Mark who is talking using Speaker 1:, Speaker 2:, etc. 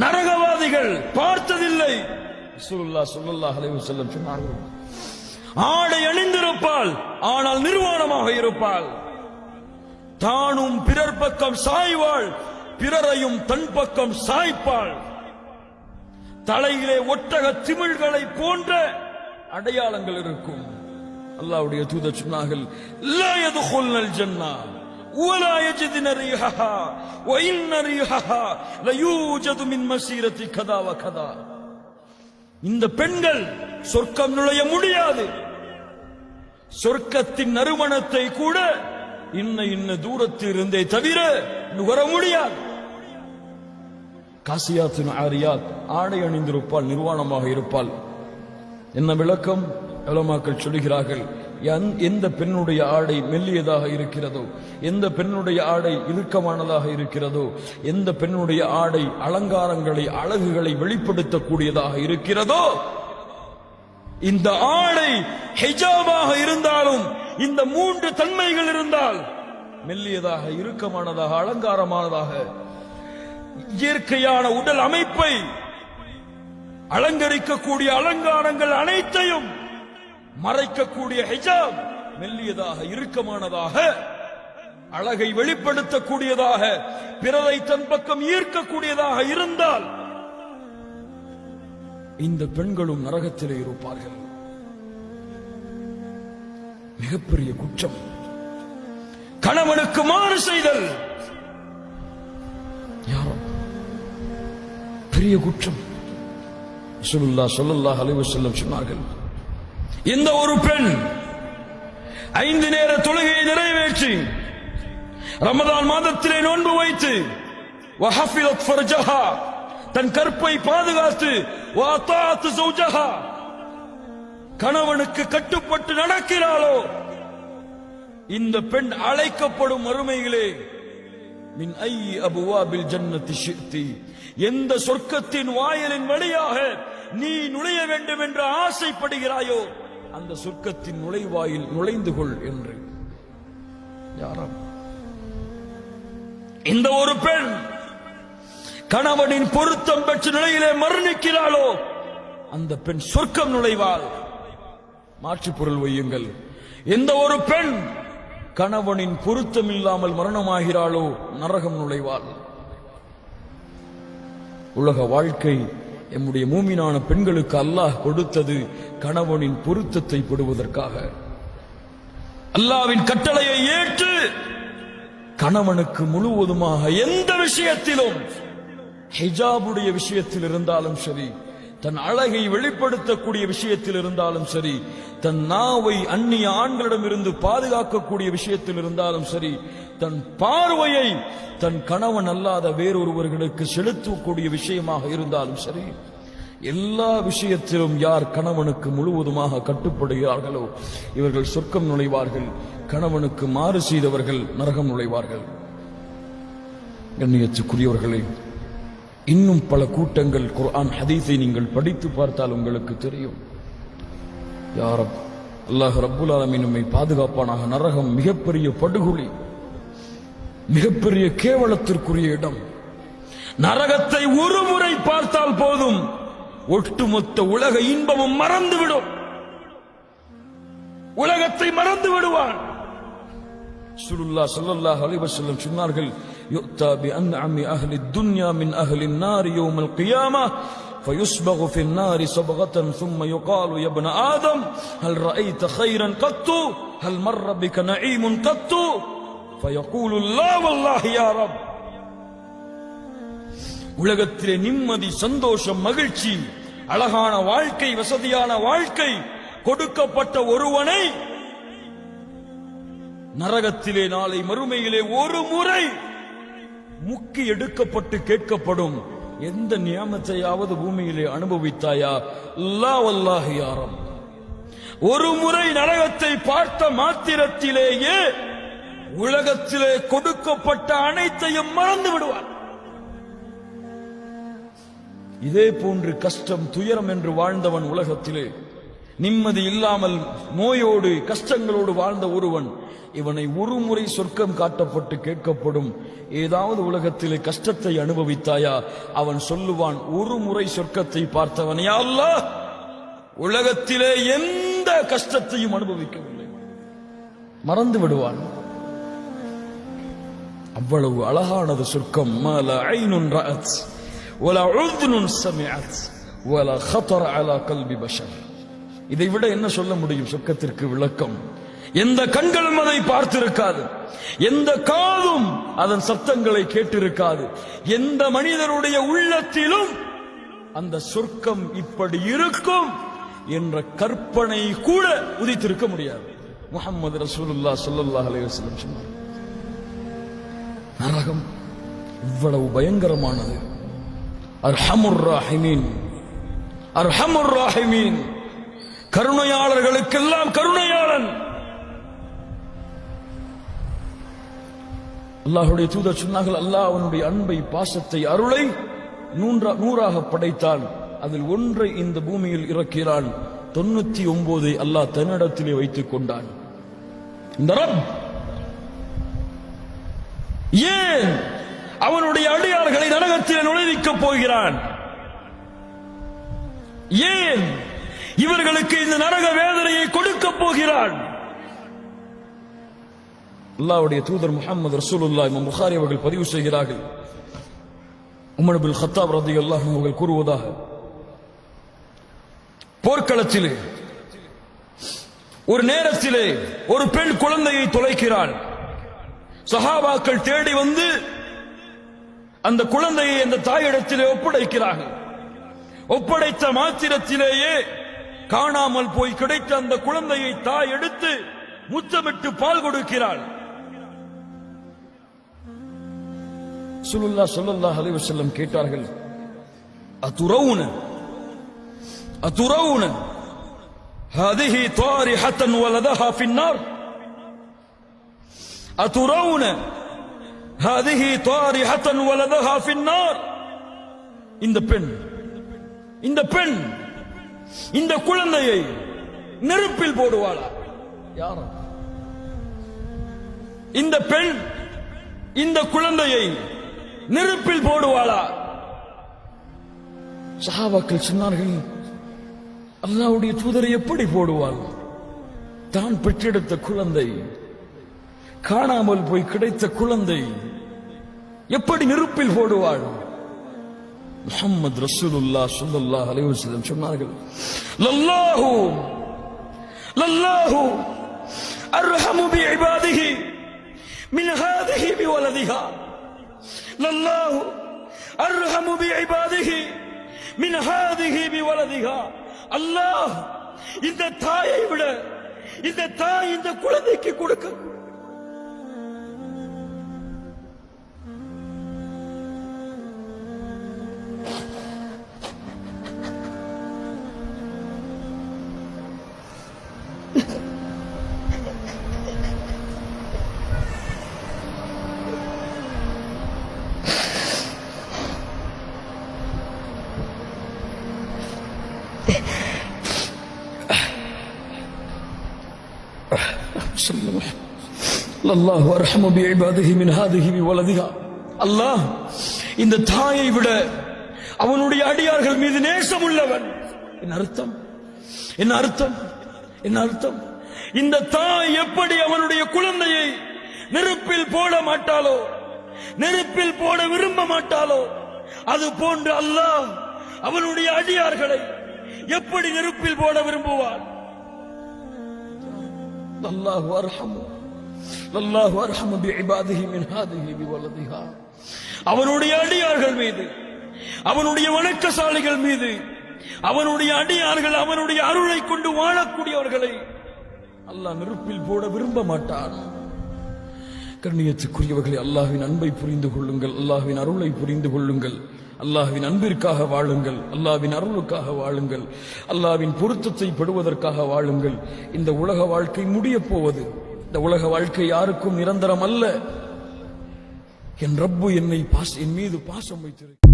Speaker 1: நரகவாதிகள் பார்த்ததில்லை. ரசூலுல்லாஹ் ஸல்லல்லாஹு அலைஹி வஸல்லம் சொன்னார்கள், ஆடை அணிந்திருப்பாள், ஆனால் நிர்வாணமாக இருப்பாள். தானும் பிறர் பக்கம் சாய்வாள், பிறரையும் தன் பக்கம் சாய்ப்பாள். தலையிலே ஒட்டக திமிழ்களை போன்ற அடையாளங்கள் இருக்கும். அல்லாஹ்வுடைய தூதர் சொன்னார்கள், லா யதுகுல்னல் ஜன்னah வலா யஜிதுன ரீஹஹா வ இன்ன ரீஹஹா லயூஜது மின் மஸீரத்தி கதா வ கதா. இந்த பெண்கள் சொர்க்கம் நுழைய முடியாது. சொர்க்கத்தின் நறுமணத்தை கூட இன்ன தூரத்தில் இருந்தே தவிர நுகர முடியாது. காசியாத்தின் ஆரியாத், ஆடை அணிந்திருப்பால், நிர்வாணமாக இருப்பால். என்ன விளக்கம்? உலமாக்கள் சொல்கிறார்கள், எந்த பெண்ணுடைய ஆடை மெல்லியதாக இருக்கிறதோ, எந்த பெண்ணுடைய ஆடை இறுக்கமானதாக இருக்கிறதோ, எந்த பெண்ணுடைய ஆடை அலங்காரங்களை, அழகுகளை வெளிப்படுத்தக்கூடியதாக இருக்கிறதோ, இந்த ஆடை ஹிஜாபாக இருந்தாலும் இந்த மூன்று தன்மைகள் இருந்தால், மெல்லியதாக, இறுக்கமானதாக, அலங்காரமானதாக, இயற்கையான உடல் அமைப்பை அலங்கரிக்கக்கூடிய அலங்காரங்கள் அனைத்தையும் மறைக்கக்கூடிய ஹிஜாப் மெல்லியதாக, இறுக்கமானதாக, அழகை வெளிப்படுத்தக்கூடியதாக, பிறரை தன் பக்கம் ஈர்க்கக்கூடியதாக இருந்தால் இந்த பெண்களும் நரகத்திலே இருப்பார்கள். மிகப்பெரிய குற்றம் கணவனுக்கு மாறு செய்தல். யாரோ பெரிய குற்றம். ரசூலுல்லாஹ் ஸல்லல்லாஹு அலைஹி வஸல்லம் சொன்னார்கள், இந்த ஒரு பெண் 5 நேர தொழுகையை நிறைவேற்றி, ரமதான் மாதத்திலே நோன்பு வைத்து, வஹஃபிலத் ஃபர்ஜஹா, தன் கற்பை பாதுகாத்து, வஅதாத் ஸௌஜஹா, கணவனுக்கு கட்டுப்பட்டு நடக்கிறாளோ, இந்த பெண் அழைக்கப்படும் மறுமையிலே மின் ஐ அபுவாபில் ஜன்னத்தி ஷித்தி, எந்த சொர்க்கத்தின் வாயிலின் வழியாக நீ நுழைய வேண்டும் என்று ஆசைப்படுகிறாயோ அந்த சொர்க்கத்தின் நுழைவாயில் நுழைந்து கொள் என்று. யாரும் இந்த ஒரு பெண் கணவனின் பொருத்தம் பெற்ற நிலையிலே மரணிக்கிறாளோ அந்த பெண் சொர்க்கம் நுழைவாள். மாற்று பொருள் வையுங்கள், எந்த ஒரு பெண் கணவனின் பொருத்தம் இல்லாமல் மரணமாகிறாளோ நரகம் நுழைவாள். உலக வாழ்க்கை நம்முடைய மூமினான பெண்களுக்கு அல்லாஹ் கொடுத்தது கணவனின் பொருத்தத்தை பெறுவதற்காக. அல்லாஹ்வின் கட்டளையை ஏற்று கணவனுக்கு முழுவதுமாக எந்த விஷயத்திலும், ஹிஜாபுடைய விஷயத்தில் இருந்தாலும் சரி, தன் அழகை வெளிப்படுத்தக்கூடிய விஷயத்தில் இருந்தாலும் சரி, தன் நாவை அந்நிய ஆண்களிடமிருந்து பாதுகாக்கக்கூடிய விஷயத்தில் இருந்தாலும் சரி, தன் பார்வையை தன் கணவன் அல்லாத வேறொருவர்களுக்கு செலுத்தக்கூடிய விஷயமாக இருந்தாலும் சரி, எல்லா விஷயத்திலும் யார் கணவனுக்கு முழுவதுமாக கட்டுப்படுகிறார்களோ இவர்கள் சொர்க்கம் நுழைவார்கள். கணவனுக்கு மாறு செய்தவர்கள் நரகம் நுழைவார்கள். கண்ணியத்துக்குரியவர்களே, இன்னும் பல கூட்டங்கள் குர்ஆன் ஹதீஸை நீங்கள் படித்து பார்த்தால் உங்களுக்கு தெரியும். யா ரப், அல்லாஹ் ரப்புல் ஆலமீன் நம்மை பாதுகாப்பானாக. நரகம் மிகப்பெரிய படுகொலி, மிகப்பெரிய கேவலத்திற்குரிய இடம். நரகத்தை ஒரு முறை பார்த்தால் போதும், ஒட்டுமொத்த உலக இன்பமும் மறந்துவிடும், உலகத்தை மறந்து விடுவான். ரசூலுல்லாஹ் ஸல்லல்லாஹு அலைஹி வஸல்லம் சொன்னார்கள், யுக்தா பி அன்அமி அஹ்லி துன்யா மின் அஹ்லி النار يوم القيامة فيصبغ في النار صبغة ثم يقال يا ابن آدم هل رأيت خيرا قط هل مر بك نعيم قط فيقول لا والله يا رب. உலகத்திலே நிம்மதி, சந்தோஷம், மகிழ்ச்சி, அழகான வாழ்க்கை, வசதியான வாழ்க்கை கொடுக்கப்பட்ட ஒருவனை நரகத்திலே நாளை மறுமையிலே ஒரு முறை முக்கி எடுக்கப்பட்டு கேட்கப்படும், எந்த நியாமத்தையாவது பூமியிலே அனுபவித்தாயா? லா வல்லாஹி யா ரப். ஒரு முறை நரகத்தை பார்த்த மாத்திரத்திலேயே உலகத்திலே கொடுக்கப்பட்ட அனைத்தையும் மறந்து விடுவார். இதே போன்று கஷ்டம், துயரம் என்று வாழ்ந்தவன், உலகத்திலே நிம்மதி இல்லாமல் நோயோடு கஷ்டங்களோடு வாழ்ந்த ஒருவன் இவனை ஒரு முறை சொர்க்கம் காட்டப்பட்டு கேட்கப்படும், ஏதாவது உலகத்திலே கஷ்டத்தை அனுபவித்தாயா? அவன் சொல்லுவான், ஒரு முறை சொர்க்கத்தை பார்த்தவனே அல்லாஹ், உலகத்திலே எந்த கஷ்டத்தையும் அனுபவிக்கவில்லை, மறந்து விடுவான். அவ்வளவு அழகானது சொர்க்கம். மாலா ஐனுன் ரஅத் வலா உذுனுன் சமிஅத் வலா خطر على قلب بشر. இதை விட என்ன சொல்ல முடியும் சொர்க்கத்திற்கு விளக்கம்? எந்த கண்களும் அதை பார்த்திருக்காது, எந்த காதும் அதன் சத்தங்களை கேட்டிருக்காது, எந்த மனிதனுடைய உள்ளத்திலும் அந்த சொர்க்கம் இப்படி இருக்கும் என்ற கற்பனை கூட உதித்திருக்க முடியாது. முஹம்மது ரசூலுல்லாஹ் ஸல்லல்லாஹு அலைஹி வஸல்லம் சொன்னார், நரகம் இவ்வளவு பயங்கரமானது. அர்ஹமுர் ராஹிமீன், அர்ஹமுர் ராஹிமீன், கருணையாளர்களுக்கெல்லாம் கருணையாளன். அல்லாஹ்வுடைய தூதர் சொன்னார்கள், அல்லாஹ் அவனுடைய அன்பை, பாசத்தை, அருளை நூறாக படைத்தான், அதில் ஒன்றை இந்த பூமியில் இறக்கிறான், 99 அல்லாஹ் தன்னிடத்திலே வைத்துக் கொண்டான். இந்த ரப் ஏன் அவனுடைய அடியார்களை நரகத்தில் நுழைவிக்கப் போகிறான்? ஏன் இவர்களுக்கு இந்த நரக வேதனையை கொடுக்க போகிறான்? அல்லாஹ்வுடைய தூதர் முஹம்மது ரசூலுல்லாஹ் இமாம் புகாரி அவர்கள் பதிவு செய்கிறார்கள், உமர் இப்னு கத்தாப் ரலியல்லாஹு அன்ஹு அவர்கள் கூறுவதாக, போர்க்களத்திலே ஒரு நேரத்திலே ஒரு பெண் குழந்தையை தொலைக்கிறாள். சஹாபாக்கள் தேடி வந்து அந்த குழந்தையை அந்த தாயிடத்திலே ஒப்படைக்கிறார்கள். ஒப்படைத்த மாத்திரத்திலேயே காணாமல் போய் கிடைத்த அந்த குழந்தையை தாய் எடுத்து முத்தமிட்டு பால் கொடுக்கிறாள். ரசூலுல்லாஹ் ஸல்லல்லாஹு அலைஹி வஸல்லம் கேட்டார்கள், அதுரவுன அதுரவுன ஹாதிஹி தாரிஹத்தன் வலதஹா ஃபின்னார், அதுரவுன ஹாதிஹி தாரிஹத்தன் வலதஹா ஃபின்னார். இந்த பெண் இந்த குழந்தையை நெருப்பில் போடுவாளா? யாரோ இந்த பெண் இந்த குழந்தையை நெருப்பில் போடுவாளா? சஹாபாக்கள் சொன்னார்கள், அல்லாஹ்வுடைய தூதரை எப்படி போடுவாள்? தான் பெற்றெடுத்த குழந்தை, காணாமல் போய் கிடைத்த குழந்தை, எப்படி நெருப்பில் போடுவாள்? முஹம்மது ரசூலுல்லாஹ் ஸல்லல்லாஹு அலைஹி வஸல்லம் சொன்னார்கள், லல்லாஹு லல்லாஹு அர்ஹமு பிஇபாதிஹி மின் ஹாதிஹி பிவலதிஹா, லல்லாஹு அர்ஹமு பிஇபாதிஹி மின் ஹாதிஹி பிவலதிஹா. அல்லாஹ் இந்த தாயை விட இந்த தாய் இந்த குழந்தைக்கு கொடுக்க அல்லாஹ் அர்ஹமு பிஇபாதிஹி மின் ஹாதிஹி பிவலதிஹா. அல்லாஹ் இந்த தாயை விட அவனுடைய அடியார்கள் மீது நேசம் உள்ளவன். என்ன அர்த்தம்? என்ன அர்த்தம்? என்ன அர்த்தம்? இந்த தாய் எப்படி அவனுடைய குழந்தையை நெருப்பில் போட மாட்டாளோ, நெருப்பில் போட விரும்ப மாட்டாளோ, அது போன்று அல்லாஹ் அவனுடைய அடியார்களை எப்படி நெருப்பில் போட விரும்புவான்? அல்லாஹு அர்ஹமு அல்லாஹு அர்ஹமு பிஇபாதிஹி மின் ஹாதிஹி பிவலதிஹா. அவனுடைய அடியார்கள் மீது, அவனுடைய வணக்கசாலிகள் மீது, அவனுடைய அடியார்கள் அவனுடைய அருளை கொண்டு வாழக்கூடியவர்களை அல்லாஹ் நெருப்பில் போட விரும்ப மாட்டான். கண்ணியத்துக்குரியவர்களை, அல்லாஹ்வின் அன்பை புரிந்து கொள்ளுங்கள், அல்லாஹ்வின் அருளை புரிந்து கொள்ளுங்கள், அல்லாஹ்வின் அன்பிற்காக வாழுங்கள், அல்லாஹ்வின் அருளுக்காக வாழுங்கள், அல்லாஹ்வின் பொருத்தத்தை பெறுவதற்காக வாழுங்கள். இந்த உலக வாழ்க்கை முடிய போவது. இந்த உலக வாழ்க்கை யாருக்கும் நிரந்தரம் அல்ல. என் ரப்பு என் மீது பாசம் வைத்திருக்கிறார்.